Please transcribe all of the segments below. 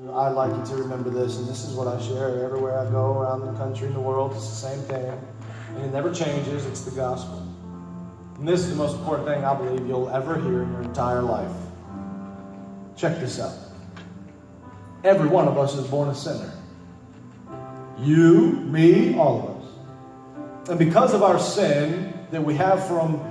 I'd like you to remember this, and this is what I share everywhere I go around the country and the world. It's the same thing, and it never changes. It's the gospel. And this is the most important thing I believe you'll ever hear in your entire life. Check this out. Every one of us is born a sinner. You, me, all of us. And because of our sin that we have from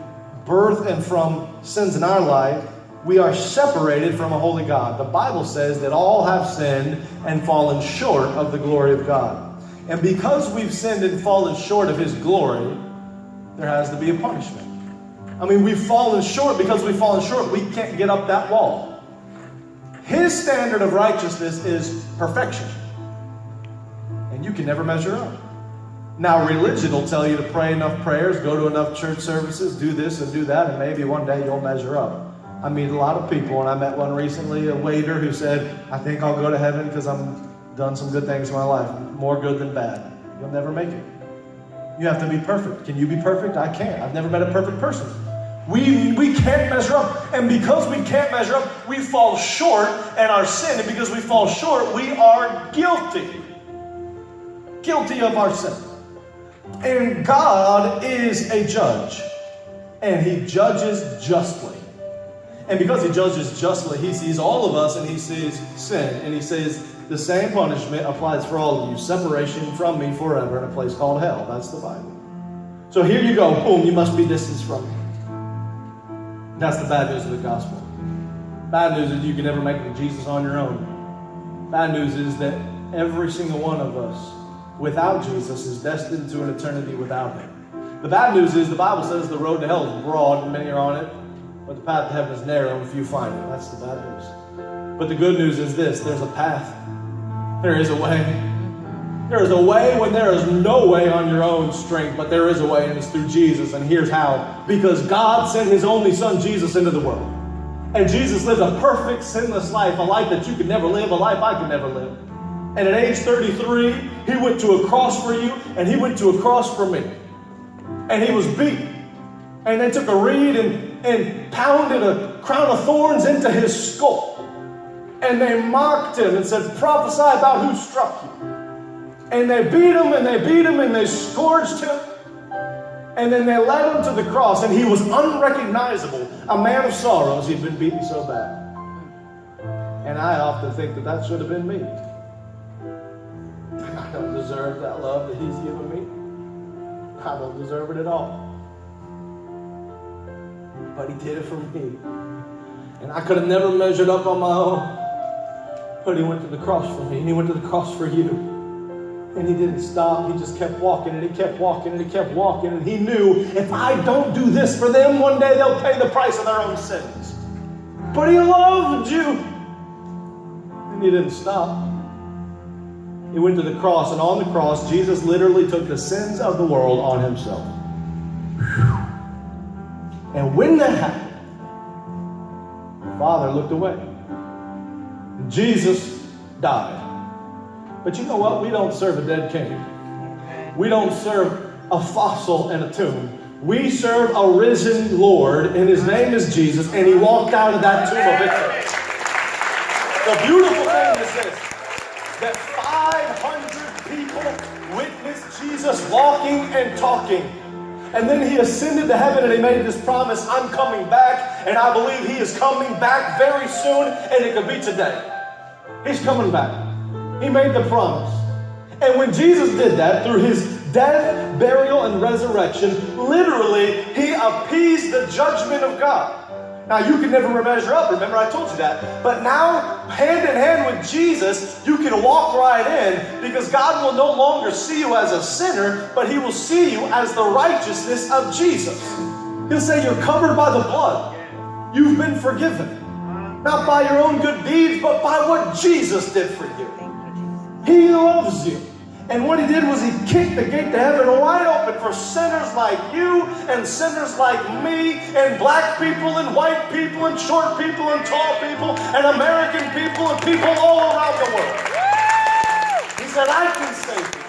birth and from sins in our life, we are separated from a holy God. The Bible says that all have sinned and fallen short of the glory of God. And because we've sinned and fallen short of His glory, there has to be a punishment. I mean, we've fallen short. Because we've fallen short, we can't get up that wall. His standard of righteousness is perfection. And you can never measure up. Now, religion will tell you to pray enough prayers, go to enough church services, do this and do that, and maybe one day you'll measure up. I meet a lot of people, and I met one recently, a waiter who said, I think I'll go to heaven because I've done some good things in my life, more good than bad. You'll never make it. You have to be perfect. Can you be perfect? I can't. I've never met a perfect person. We can't measure up, and because we can't measure up, we fall short in our sin, and because we fall short, we are guilty of our sin. And God is a judge, and He judges justly. And because He judges justly, He sees all of us and He sees sin. And He says the same punishment applies for all of you. Separation from me forever in a place called hell. That's the Bible. So here you go. Boom, you must be distanced from me. That's the bad news of the gospel. Bad news is you can never make it to Jesus on your own. Bad news is that every single one of us without Jesus is destined to an eternity without Him. The bad news is the Bible says the road to hell is broad and many are on it, but the path to heaven is narrow and few find it. That's the bad news. But the good news is this: there's a path. There is a way. There is a way when there is no way on your own strength, but there is a way, and it's through Jesus. And here's how. Because God sent His only Son, Jesus, into the world. And Jesus lived a perfect, sinless life, a life that you could never live, a life I could never live. And at age 33, He went to a cross for you, and He went to a cross for me. And He was beaten. And they took a reed and pounded a crown of thorns into His skull. And they mocked Him and said, prophesy about who struck you. And they beat Him and they beat Him and they scourged Him. And then they led Him to the cross, and He was unrecognizable, a man of sorrows. He'd been beaten so bad. And I often think that should have been me. I don't deserve that love that He's given me. I don't deserve it at all. But He did it for me. And I could have never measured up on my own. But He went to the cross for me, and He went to the cross for you. And He didn't stop. He just kept walking, and He kept walking, and He kept walking. And He knew, if I don't do this for them, one day they'll pay the price of their own sins. But He loved you. And He didn't stop. He went to the cross, and on the cross, Jesus literally took the sins of the world on Himself. And when that happened, the Father looked away. And Jesus died. But you know what? We don't serve a dead king. We don't serve a fossil in a tomb. We serve a risen Lord, and His name is Jesus, and He walked out of that tomb of victory. The beautiful thing is this, that 500 people witnessed Jesus walking and talking. And then He ascended to heaven, and He made this promise, I'm coming back, and I believe He is coming back very soon, and it could be today. He's coming back. He made the promise. And when Jesus did that, through His death, burial, and resurrection, literally, He appeased the judgment of God. Now, you can never measure up. Remember, I told you that. But now, hand in hand with Jesus, you can walk right in, because God will no longer see you as a sinner, but He will see you as the righteousness of Jesus. He'll say you're covered by the blood. You've been forgiven. Not by your own good deeds, but by what Jesus did for you. He loves you. And what He did was He kicked the gate to heaven wide open for sinners like you and sinners like me and black people and white people and short people and tall people and American people and people all around the world. He said, I can save you.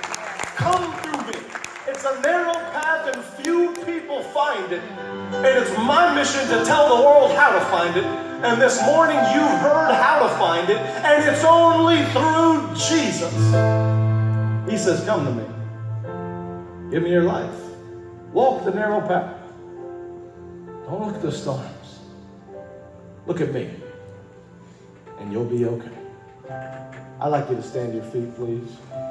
Come through me. If It's a narrow path and few people find it. And it's my mission to tell the world how to find it. And this morning you've heard how to find it. And it's only through Jesus. He says, come to me. Give me your life. Walk the narrow path. Don't look at the storms. Look at me. And you'll be okay. I'd like you to stand to your feet, please.